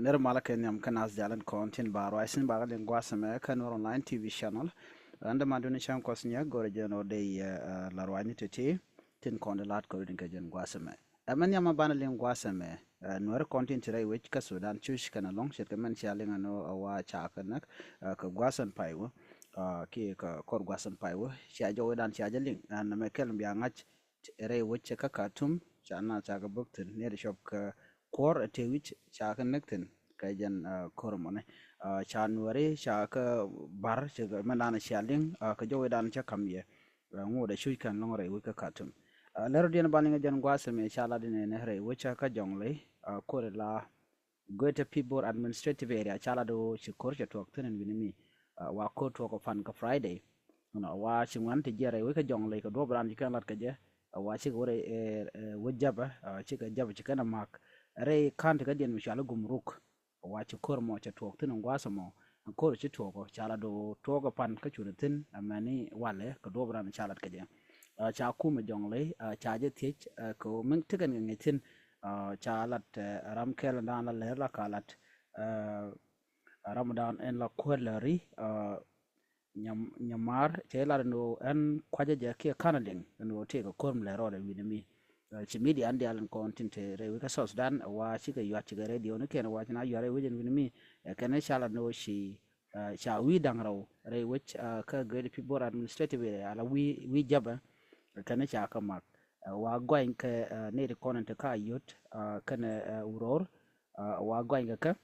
ner mala ken yam kanas jalan content baro isin baga den gwasame kan online TV channel anda maduni cham kosnya gore jeno de larwani tete tin konde lat ko den kajen gwasame aman yama bana len gwasame nuar content rai which ka Sudan chush kana long shet kaman chaling ano awa cha kanak ka gwasan paiwo ki ka kor gwasan paiwo cha jo dan cha jaling an me kel mbiya ngach rai which ka katum cha na cha ga buktin ne shop ka kor te wich cha ka nektin ka jan kor mone cha nuare cha ka bar cha ga manana shaling ka jo dan cha kamye ngo da shui kan long rai ka katum lero dien balinga jan gwase me cha la dine ne rai wicha ka jongle kor la Greater People Administrative Area chala do shikor cha tok tenen winimi wa ko to ko fan ka Friday wa chingwan te jere we ka jongle ka do bran kan lat ka je wa chi gore wajaba chi ka jaba chi kana mak re kan te ka dien mi shala gumruk wa chi kor mo cha tok tenen gwasa mo kor chi to ko chala do to ko pan ka chunatin amani wale ka do bran chala ka je cha kuma jongle cha je tich ko min tigan ngitin chalat ram kel dan la ler la kalat ramadan en la kwelari nyamar chela no en kwaje je ke kanaling no te ko korm le rode winimi ci midi andi alan kontinte re wi ka sos dan wa ci ga yati ga radio ne ken wa na yare wijin winimi ken chala no shi cha wi dang raw re which ka great people administrative ala wi jaba ken cha ka mak wa gwain ka ne de konan ta ka yot kana uror wa gwain ka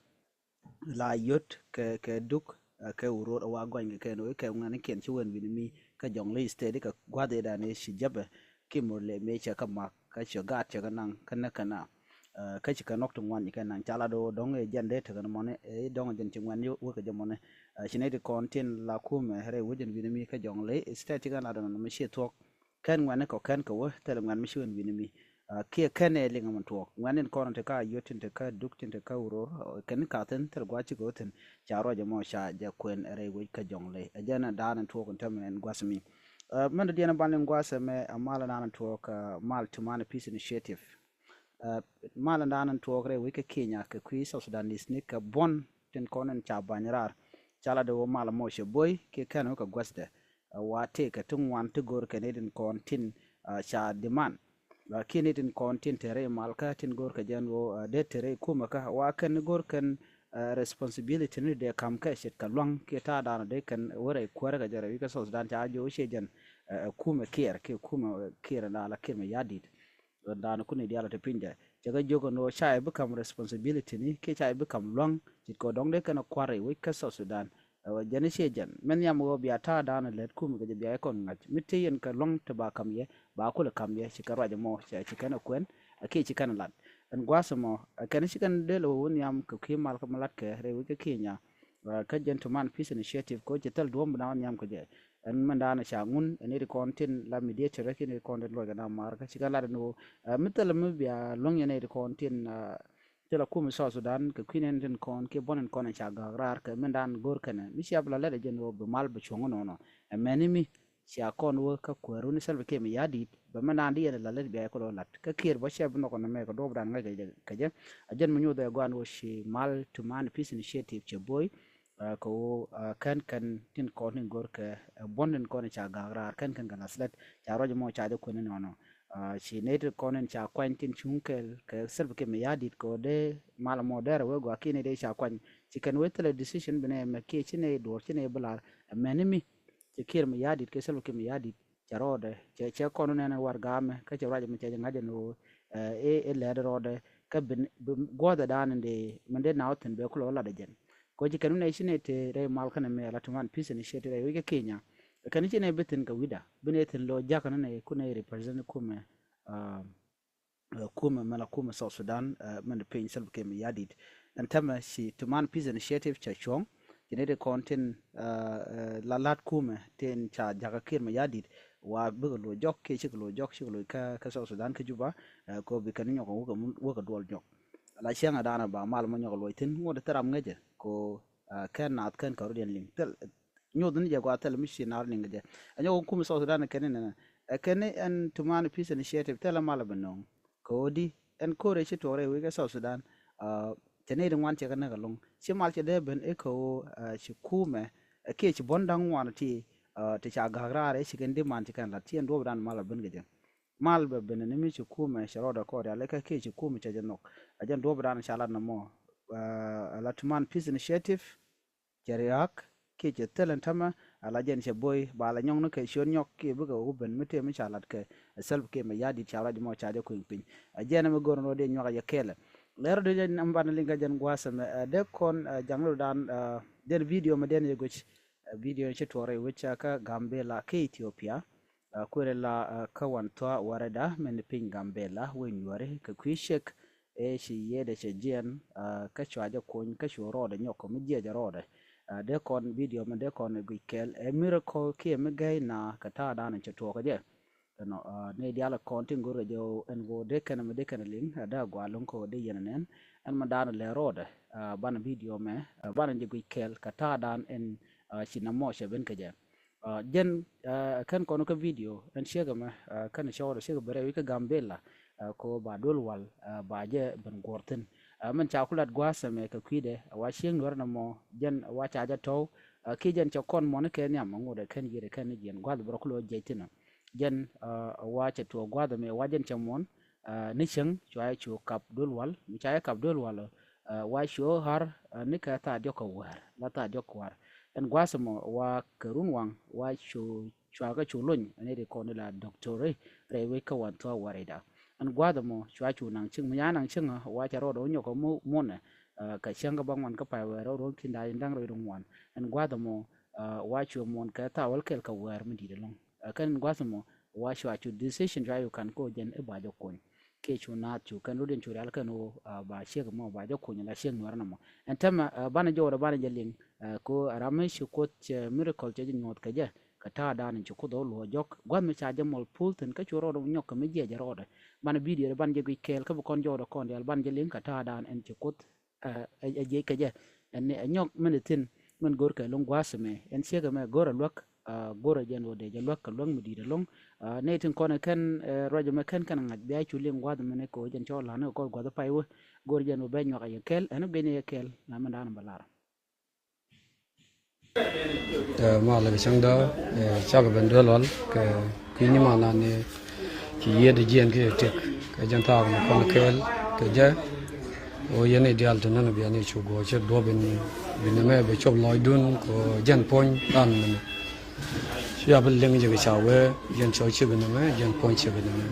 la yot ke duk ke uror wa gwain ka no ke ngani ken chi wen mi ka jong le ste ka gwade da ne shi jabe ki murle me cha ka ma ka chi ga cha nan kana ka chi ka nok tungwan ka nan chala do dong e jande ta kan mone e dong jen chi ngwan yo ka jamone shi ne de kontin la kum here wujin mi ka jong le ste ti ga na do no me shi tok kan ngwan ko kan ko tel ngwan mi shun winimi kia kan e linga man to ngwan ko te ka yotin te ka duktin te ka uro kan ka ten tel gwachi go ten charo je mo sha je kwen re wi ka jongle ajana danan to kon tamen gwasmi man de na banen gwasame amala danan to ka mal to man peace initiative mala danan to re wi ka kenya ka kwi so sudanis ni ka bon ten konen cha banyarar chala de wo mala mo she boy ke kan ka gwasde wate ka tun wan tu gor Canadian kontin cha demand Canadian kontin tere malka tin gor ka jango de tere kuma ka wa kan gor kan responsibility ni de kam ka shet ka long ke ta da de kan wore kwara ga jara ka sos dan ta jo she jan kuma kier ke kuma kier na la kirma yadit dan kuni diala te pinja jaga jogo no chai become responsibility ni ke chai become long jit ko dong de kan kware wi ka sos sudan jani shejan men yam go biya ta dana let kum ga biya kon ngach mitti yen ka long to ba kam ye ba kula kam ye ci karwa mo ci kana kwen ake ci kana lat en gwasa mo kan ci kan de lo won yam ko ki mal ko malat ke re wi ke kenya ka gentleman peace initiative ko ci tal dum na yam ko je en man dana cha ngun en ri kontin la mediator ke ni kontin lo ga na mar ka ci kala no mital mu biya long ye ne ri kontin tela kum so sudan ke kwinen den kon ke bonen kon cha gagrar ke mendan gor kana mi sia bla le jen wo be mal be chongo no meni mi sia kon wo ka kweru ni selbe ke mi yadi be mendan di la le be ko lat ka kir bo sia no kon me ko do bran ngai ke je ajen mu nyodo gwan wo shi mal to man peace initiative che boy ko kan tin kon ni gor ke bonen kon cha gagrar kan kana slet cha rojo mo cha de ko no shi ne konen cha kwantin chunkel ke serve ke me yadit ko de mala modere we go akine de cha kwan chicken wetle decision bene me ke chine dor chine blar menimi che kir me yadit ke serve ke me yadit charode che kono ne war game ka che raje me che ngaje no le rode ka bin goda dan de mende nauten be ko la de jen ko chicken ne chine te re mal kana me la tuman peace initiative we ke kenya kan chine betin ka wida bene tin lo jakana ne kuna represent kuma kuma mala kuma South Sudan man the pain self came yadid and tama shi to man peace initiative cha chong tinede kontin lalat kuma ten cha jaga kir ma yadid wa bugo lo jok ke shi lo jok shi lo ka South Sudan ka juba ko bi kan nyoko wo ka dol jok la shenga dana ba mal mo nyoko lo tin wo de taram ngaje ko kan nat kan ka rodien ling tel nyodun je ko tel mi shi nar ling je anyo kuma South Sudan kenen kene en tuman peace initiative tela mala benong kodi en kore chi tore wi ga South Sudan chene de wan che kana ga long chi mal che de ben eko chi kume ke chi bondang wan ti te cha gagrare chi ken de man ti kan la tien do dan mal ben ga mal be ben ne mi chi kume sharoda ko ya le ka ke chi kume che janok ajan do dan shala na mo latman peace initiative jariak ke che telen tama ala jen che boy ba la nyong no ke shon nyok ke bu go ben mete mi chalat ke selb ke me yadi chala di mo cha de ko pin ajena me gor no de nyoga ya kele lero de jen ambana linga jen gwasa me de kon janglo dan den video me den yego video che tore wicha ka gambela ke ethiopia kwere la kawan to warada men pin gambela wen yore ka kwishek e shi yede che jen ka chwaje kon ka shoro de nyoko mi je jarode de kon video me de kon gikel a miracle ke me gai na kata dan che to je no ne diala kontin go jo en go de kan me de kan ling da gwa lon ko de yenen en ma dan le rode ban video me ban je gikel kata dan en sinamo she ben ke je jen kan kono ka video en shega me kan shawara shega bare wi ka gambela ko ba dolwal ba je ben gorten man cha kulat gwasa me ka kwide wa shing nor na mo jen wa cha ja to ki jen cha kon mo ne ke nyam ngode ken yire ken jen gwad bro klo jeitina jen wa cha to gwada me wa jen cha mon ni cheng chwa chu kap dolwal mi cha kap dolwal wa sho har ni ka ta dio ko war la ta dio ko war en gwasa mo wa kerun wang wa chu chwa ga chu lun ne de ko ne la doctore re we ka wan to warida an gwada mo chwa chu nang ching ya nang ching wa cha ro do nyoko mo mon ka chang bang man ka pa wa ro tin da ndang ro dong wan an gwada mo wa chu mon ka ta wal kel ka war mi di long kan gwada mo wa chwa chu decision ja yu kan ko jen e ba jo kon ke chu na chu kan ro den chu ral kan o ba she mo ba jo kon la she ngwar na mo en tam bana jo da bana jeling ko arame shu ko miracle je nyot ka je ka ta da ni chu ko do lo jok gwan mi cha je mol pulten ka chu ro do nyok ka mi je ja ro ban video ban je kel ka kon jodo kon del ban je link ka ta dan en chukut je ka je en nyok minutin men gor ka long wasme en chega me gor lok gor je no de je lok ka long mudi de long ne tin kon kan rojo me kan kan ngad be chu ling wad me ko jen cho la no ko go da pai wo gor je no be nyok ya kel en be ne kel na man dan balara mà là cái sang đó chắc là bên đó lắm cái như mà là này chỉ є de gen ke tek ka janta ko kon kel ke je o yene dial to nan bi ani chu go che do ben me be chob loy dun ko jan pon dan me ya bel leng je cha we jan cho che ben me jan pon che ben me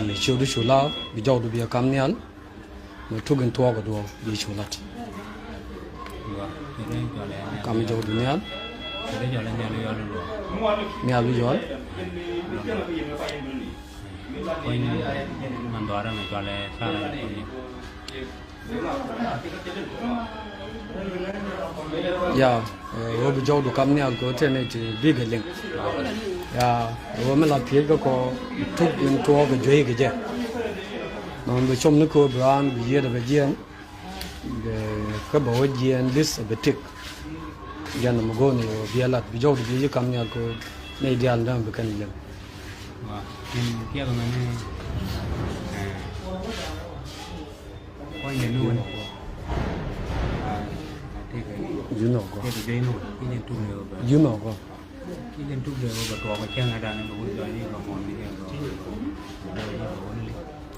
bi chu du chu la bi jaw du bi kam nyal me tu gen to go do bi chu lat kam jaw du nyal nyal bi jol Koin mandora me chale sara ni ya wo bi jaw du kam nyal ko te ne ti bi ga leng ya wo me la pie ko tu gen to go jwe ge je non bi chom ne ko bran bi ye de be jen ka bo jen dis be tik jan mo go ni wo bi lat bi jaw du bi kam nyal ko ne ideal ndam be kan leng wa kia ko mane koin ne nu no ko you know ko ke de no ki ne tu ne ba you know ko ki ne tu de ba to ko chen ada ne ko jo ni ko mon ni ko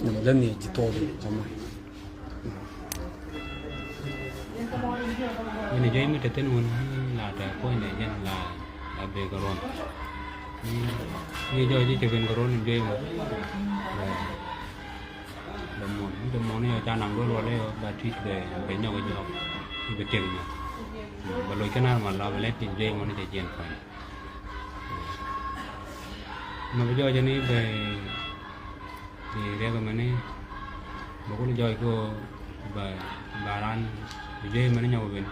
na ma ni ji to de jama ni ne jai mi te ten won la ta ko ne jen la be ko ron ni jo ji te ben ko ron jai mo de mon ni ta nang lo le ba ti de be nyo ko jo be te ni ba lo kana ma la le tin jai mo ni de jen ko ma be jo je ni be thì ra cái mình ấy một cái chơi cô bà lan dê mà nó nhau bên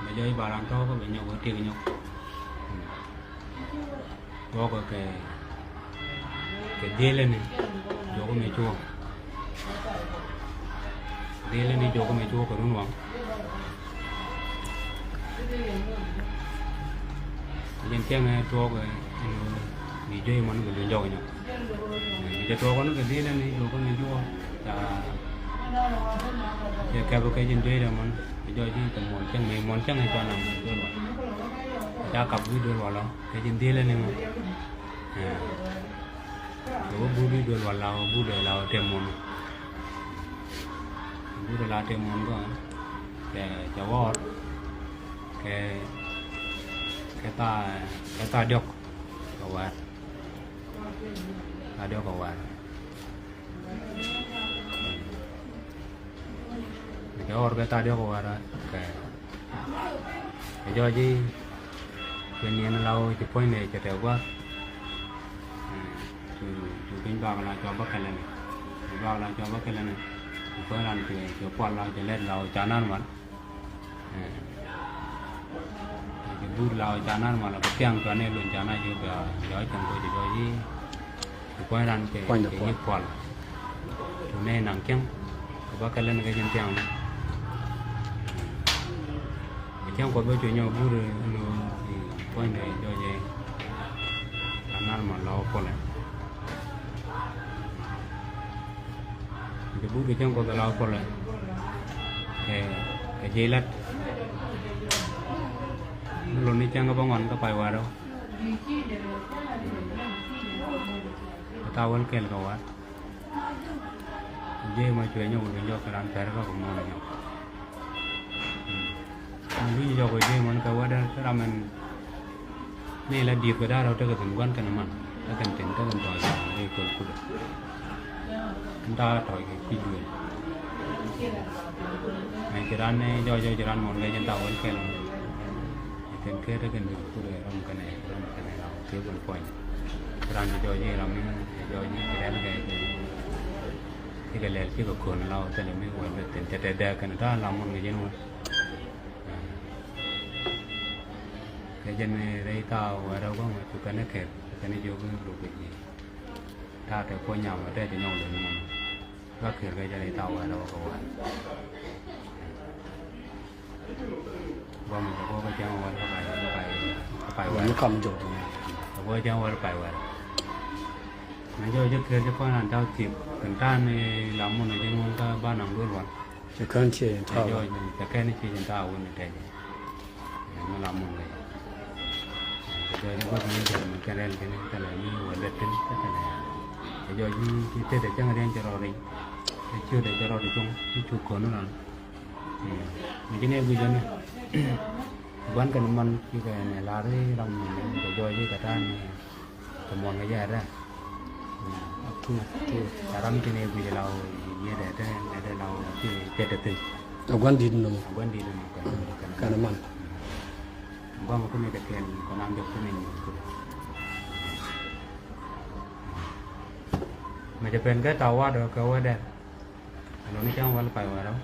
mà chơi bà lan to có bên nhau ở tiền nhau có cái dê lên này chỗ có mẹ chua dê lên đi chỗ có mẹ chua có đúng không nhân tiếng này chua cái bị dê mà nó bị dồi nhau cái chỗ con nó cái dê lên đi chỗ có mẹ chua ya ka ba cái jin doi da mon jo ji to mon chang hay cho nằm do lo cha cặp vui do lo cái jin đi lên này mà do bu đi do lo bu de la tem mon bu de la tem mon ko cái wo cái ta được kawan ada kawan cái orga ta dia kawan cái do gì bên này nó lâu thì point này cho đẹp quá chú tính bạc là cho bác cái này bạc là cho bác cái này point là thì cho quan là cho lên lâu chán ăn mà bút lao chán mà là cái tiếng cho nên luôn chán này chứ bây giờ chẳng có gì rồi gì quay ra cái nhịp quạt cho nên nặng tiếng có cái lên cái chân tiếng cái tiếng có bao nhiêu nhau bút rồi thì quay này cho gì chán mà lao quạt này cái bút cái tiếng có cái lao quạt này cái dây lát luôn đi chăng có bao ngọn có phải vào đâu tao vẫn kêu là quá dễ mà chuyện nhau mình do cái làm phải có cũng ngon nhau ví dụ cái dễ mà cái quá đó cái làm mình này là điệp cái đó đâu cho cái tình quan cái nó mình cái tình tình cái tình tỏi đây còn cũng được chúng ta tỏi cái phi đuôi này cái đàn này do cái đàn một cái dân tàu vẫn kêu là cái đó cái người cũng được làm cái này nào thiếu một point làm cho gì làm những cho những cái đấy cái lệ cái của nó lao cho nên mới gọi là tiền tệ đẻ cái đó làm một người dân luôn cái dân này đây tao ở đâu có mà tụi cái nó kẹp cái này vô cái đồ việc gì ta phải coi nhau ở đây cho nhau được mà các kiểu cái dân này tao ở đâu có mình có cái trang web phải nó cầm chỗ này có trang web phải web nãy giờ trước kia con làm tao kịp cần ta này làm một cái môn ta ba năm luôn rồi chỉ cần chỉ thao rồi cái này chỉ chúng ta uống được đây nó làm một cái giờ chúng ta cũng làm cái này cái này như vậy là tính cái này giờ như cái để trang đen cho rồi đi chưa để cho rồi thì chung chụp con nó là cái này bây giờ này quán cái món cái này là cái đồng để cho cái cả tan cái món cái gì ra thu cả đám cái này bây giờ là gì để là cái tết tết ở quán đi nó quán đi cái nó mặn qua một cái này cái tiền còn ăn được cái này màจะเป็นcái tàu qua được cái qua đây nóไม่chẳng qua phải qua đâu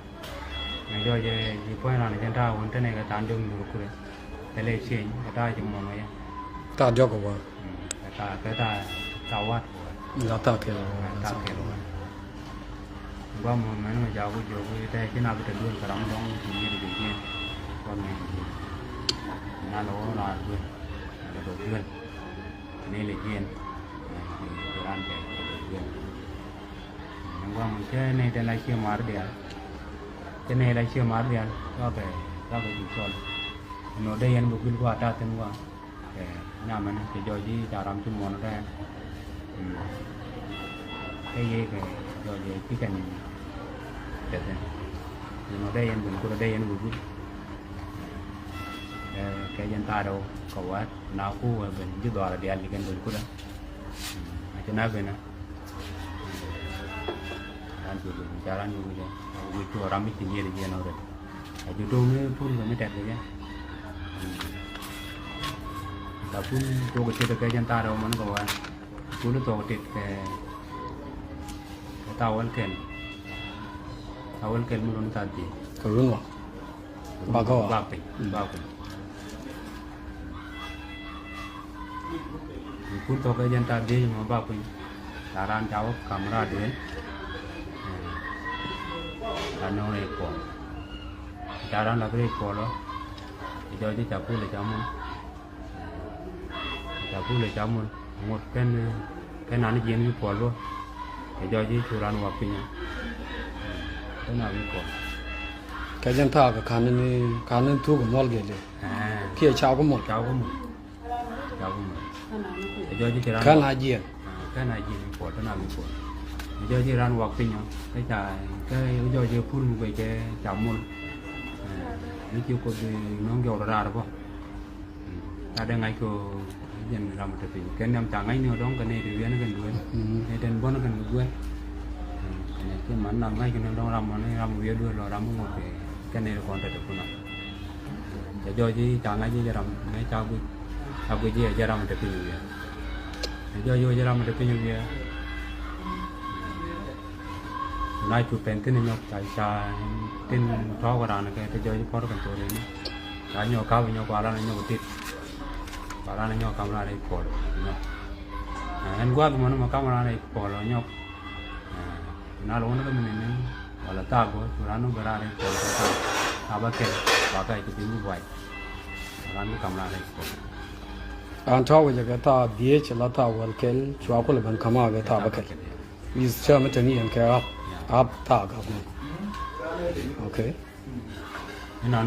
này rồi thì quay lại trên tàu vẫn thế này cái tán đường được rồi cái lệ xịn cái ta chỉ mong vậy ta cho có vào cái ta tàu qua là ta kêu rồi qua một mấy người giàu cái đây cái nào cái đường cái đóng đóng thì như được kia con này na lỗ là luôn là đồ luôn nên là kiên thì ăn cái đồ luôn qua một cái này tên là kia mà được cái này là chưa mà đi ăn có cái gì cho nó đây anh buộc qua ta tên qua nhà mình thì cho gì ta làm chung món ra cái gì cái cho gì cái cần đẹp này nó đây anh buộc qua đây anh buộc cái dân ta đâu có quá nào khu bên dưới đó là đi ăn thì cái buộc qua đó cho nó về nè ăn thì chả ăn như vậy itu orang itu dia dia nak orang. Jodoh ni pun kami tak ada. Tapi tu kita kerja jantar orang mana kawan. Tu tu kita tawal ken mulun tadi. Kerun wah bagau bagai. Pun tu kerja jantar dia cuma bagai. Saran jawab kamera dia. Nó này của cha đó là cái của đó thì cho chứ chào phu là cháu muốn một cái nào nó diễn như của luôn cái do gì chủ ran hoặc pin thế nào bị cột cái dân thà cái khán nên thu của mol cái gì kia cháu có một cháu có một cái do gì cái khán ran là gì cái này gì bị cột thế nào bị cột cái do gì ran hoặc pin cái cái do gì phun về cái chảo mol nó chưa có gì nó gạo ra đâu ada ngay ko jen ram tapi kan nam tangai ni dong kan ni dia kan dua ni dan bon kan dua ni ke mana ngai kan dong ram dia dua lo ram mo ke kan ni kon ta pun ya jo ji tangai ji ram ngai cha bu ji ram tapi dia jo ram tapi dia nai chu pen tin nyok cha tin tho ka ran ke te jo ji por kan to ni ka nyo ka nyo kwa la nyo tit para nyo kamera này cổ anh qua tụi nó mà camera này cổ là nhóc nó luôn nó cái mình gọi là ta của tụi nó ra đây cổ ta ba cái cái tiếng như vậy nó camera này cổ anh cháu bây giờ cái ta bia chỉ là ta gọi cái cháu có là bằng camera cái ta ba cái vì sao mà tên này cái app ta cái ok nó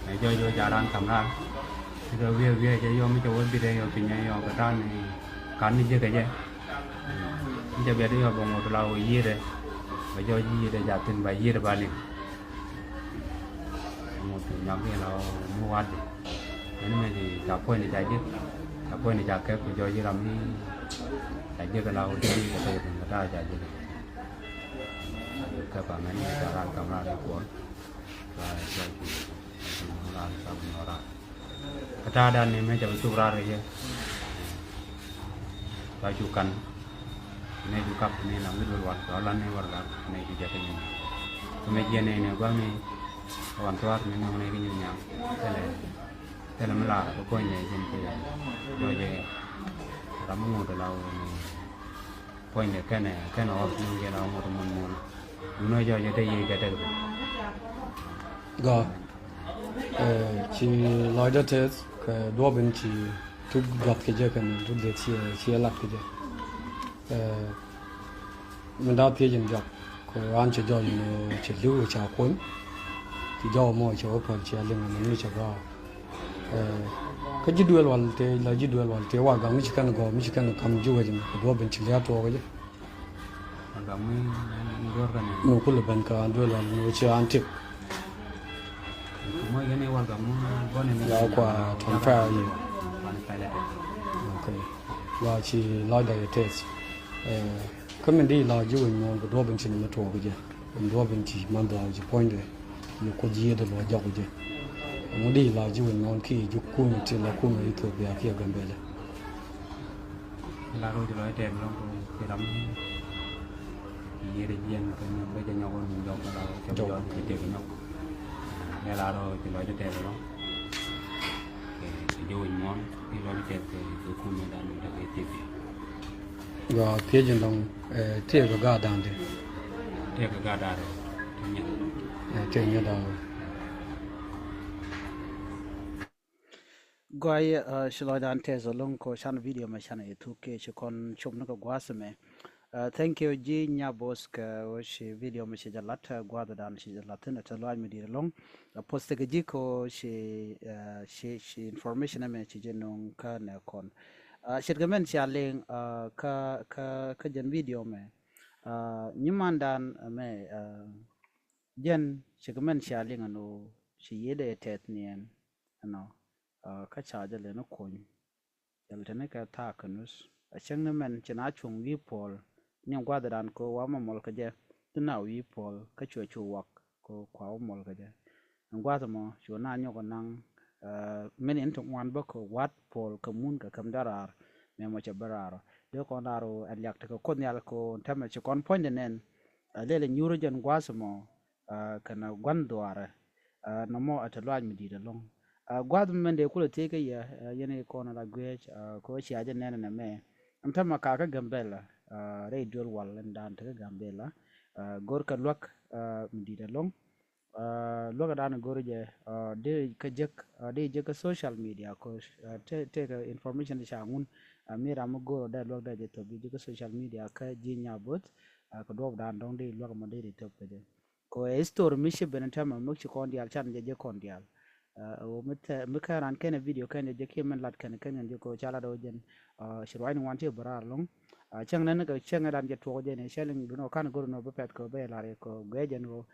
này cho cha đang camera rồi về cho vô mấy chỗ bên đây rồi thì nhảy vào cái đó này cắn đi chứ cái gì bây giờ đi vào vòng một lâu gì đấy bây giờ gì để giả tiền bài gì để bài liền một nhóm kia nó mua ăn nên mà thì cả phơi này chạy chứ cả phơi này chạy kép bây giờ gì làm đi chạy chứ cái lâu đi cái tiền người ta chạy chứ các bạn này cả làm camera để cuốn và chạy thì nó làm sao nó ra kata dan ni macam tu rara je, baju kan, ni juga ni nak dulu luar, soalan ni warga ni juga kenyang. Kemudian ni gua ni kawan tua ni nak ni kenyang, tele melar, pokok ni jenis tu, je ramu tu lau ni, pokok ni kan orang ni je lau orang mun, dulu je tu ye kata tu. Go. Chỉ nói cho thế cái đua bên chỉ chụp gặp cái gì cái chụp để chia lắc cái gì mình đã thấy những gặp cái anh chỉ cho những chỉ lưu trả cuốn thì do mọi chỗ phần chia lên mình như cho cái gì đuôi loạn thế là gì đuôi loạn thế qua gắng chỉ cần cầm chú cái gì đua bên chỉ lấy to cái gì mình cũng là bên cái đuôi loạn mình chỉ ăn thịt mới cái này quan trọng có nên là quả thằng phèo gì ok và chỉ nói đây thế cái mình đi là dù mình có đua bên trên mà thua cái gì mình đua bên chỉ mang đồ chỉ point đấy mình có gì đó là dọc cái gì mình đi là dù mình khi dù cuốn chỉ là cuốn mình thuộc về kia gần bên là rồi nói đẹp lắm cái lắm gì để riêng cái bây giờ nhau mình dọc là cho cái tiền nhau nghe là rồi thì nói cho đẹp lắm cái vui món thì nói đẹp thì tôi không biết là cái tiền và phía trên đồng thiệt cái gà đàn đấy thiệt cái gà đàn rồi trên như đó gọi shlo dan te zolong ko shan video ma shan itu ke chikon chum no ko gwasme thank you ji nya boss ka shi video ma shi jalat gwada dan shi jalat na talwa mi dir long post ke ji ko shi information ma shi jenong ka na kon shirgamen shi aleng ka jen video me nyimandan me jen shirgamen shi aleng ano shi yede tetnien ano ka charge le no kon yal tane ka ta kanus a chang na men china chung wi pol nyam kwa dan ko wa ma mol ka je tuna wi pol ka chu chu wak ko kwa mol ka je ngwa ta mo chu na nyo ko nang men en tung wan ba ko wat pol ka mun ka kam darar me mo cha barar de ko naro an yak ta ko nyal ko tama che kon point nen le le nyuro jen gwa mo kana gwan doare no mo atalwa mi di de long gwad mende kula teke ya yene kona la gwech ko shi aje nene na me amta makaka gambela radio wal ndan te gambela gor ka lok mdida long loga dana gor je de ka jek de je ka social media ko te information sha ngun mi ram go da lok da je to bi ko social media ka ji nya bot ko do dan dong de lok ma de to pe ko store mi shi ben ta ma mu shi kon dial chan je kon dial o mita ran kene video kene je ke men lat kene kene je ko chala do jen shirwai ni wanti barar long chang nan ga chang ran je to je ne shelling du no kan go no bepet ko be lare ko gejen go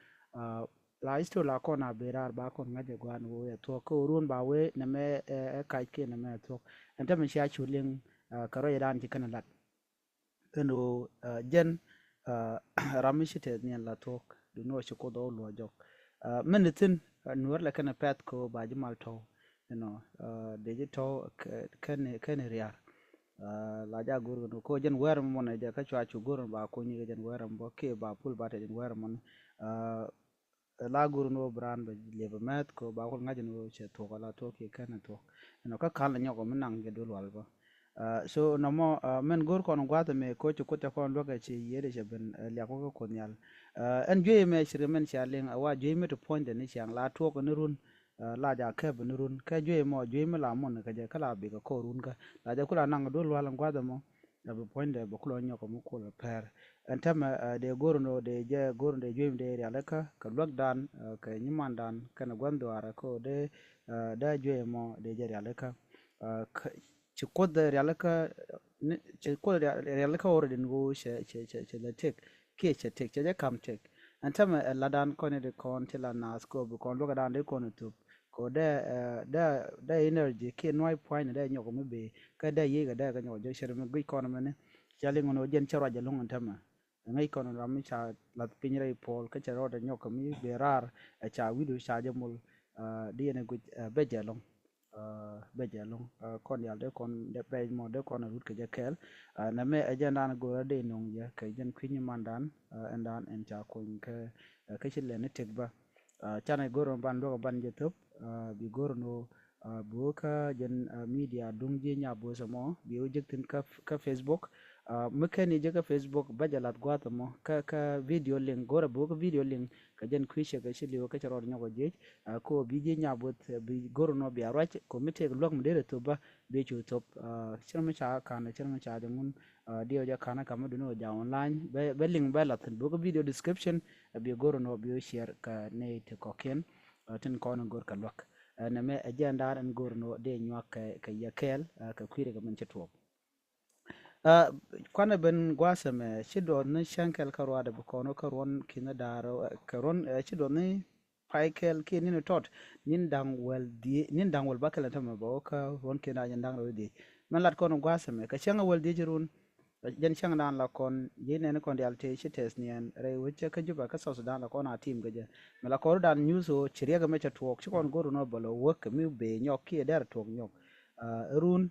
la isto la kona berar ba kon ngaje gwan wo ya to ko run ba we ne me kai ke ne me to enta men sha chuling karo ran ji kana lat kendo jen ramishite ni la to du no shi ko do lo jok menitin nuar la kana pet ko ba jimal to de ji to kan riar la ja gur ko jen wer mo na ja ka chwa chu gur ba ko ni jen wer mo ke ba pul ba te jen wer mo la gur no bran ba le ba met ko ba ko ngajen no che to la to ke kana to ka kan la nyoko menang ge dul wal ba so no mo men gur ko no gwata me ko chu ko ta ko lo ga chi yede je ben la ko ko nyal en joye me shire men shaling awa joye me to point ni chang la to ko nurun la ja ke bu nurun ka joye mo joye me la mon ka je kala bi ko run ka la ja kula nang do wala gwada mo da bu point de bu kulo nyoko mo ko per en tam de gorno de je gorno de joye de ya ka lockdown ka nyiman dan kana gwando ara ko de da joye mo de je ya ka ci ko da ya ka ci ko da ya ka ore den go che la tek ke che tek che kam tek antam ladan kone de kon tela nas ko bu kon loga dan de kon tu ko da energy ke noi point da nyoko me be ka da ye ga da ga nyo je shere me gui kon me ne jali ngono jen chara ja lungan tama ngai kon ram cha lat pinre pol ka charo da nyoko mi berar cha widu cha jamul di ne gu bejalong kon yal de kon de pay mo de kon rut ke jakel na me ajanda na go de nong ya ke jen kwini mandan endan en cha ko ke chile ne tekba chana goro ban do ban je top bi goro no boka jen media dung je nya bo samo bi o jektin ka Facebook mekani je ka Facebook bajalat gwata mo ka video link goro bo video link ka jen kwishe ka chile o ka charo nyago je ko bi je nya bot bi goro no bi arach ko mite lok mdere to ba be chu top chirma cha kana chirma cha de mun dio ja kana kama duno ja online be link ba latin bo video description bi goro no bi share ka ne te koken tin kono gor ka lok na me agenda an goro no de nywa ka yakel ka kwire ka manche top kwana ben gwasa me shido ne shankel karwa da kono karon kina daro karon shido ne paikel ke nino tot nin dang wel bakala tama ba ka won ke na dang ro di man lat kono gwasa me ka changa wel di jirun jen changa dan la kon yene ne kon di alte chites nien re wuche ka juba ka so dan la kon a team gaje me la ko dan news o chiriga me cha tuok chi kon goru no bolo wok mi be nyok ki der tuok nyok run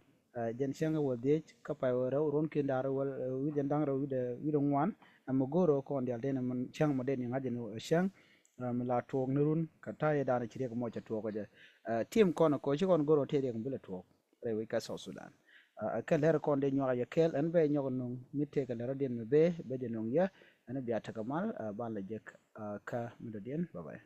jen changa wel di ka pa ro ron ke ndaro wel wi jen dang ro wi de ngwan am goro kon di alte ne man chang mo den ngaje no chang la tuok nurun ka taye dana chiriga mo cha tuok gaje team kono ko chi kon goro te de mbele tuok re wi ka so sudan ka ler kon de nyoga yakel en be nyogo nung mitte ka ler den be de nung ya ana biya ta kamal bala jek ka mudo den bye bye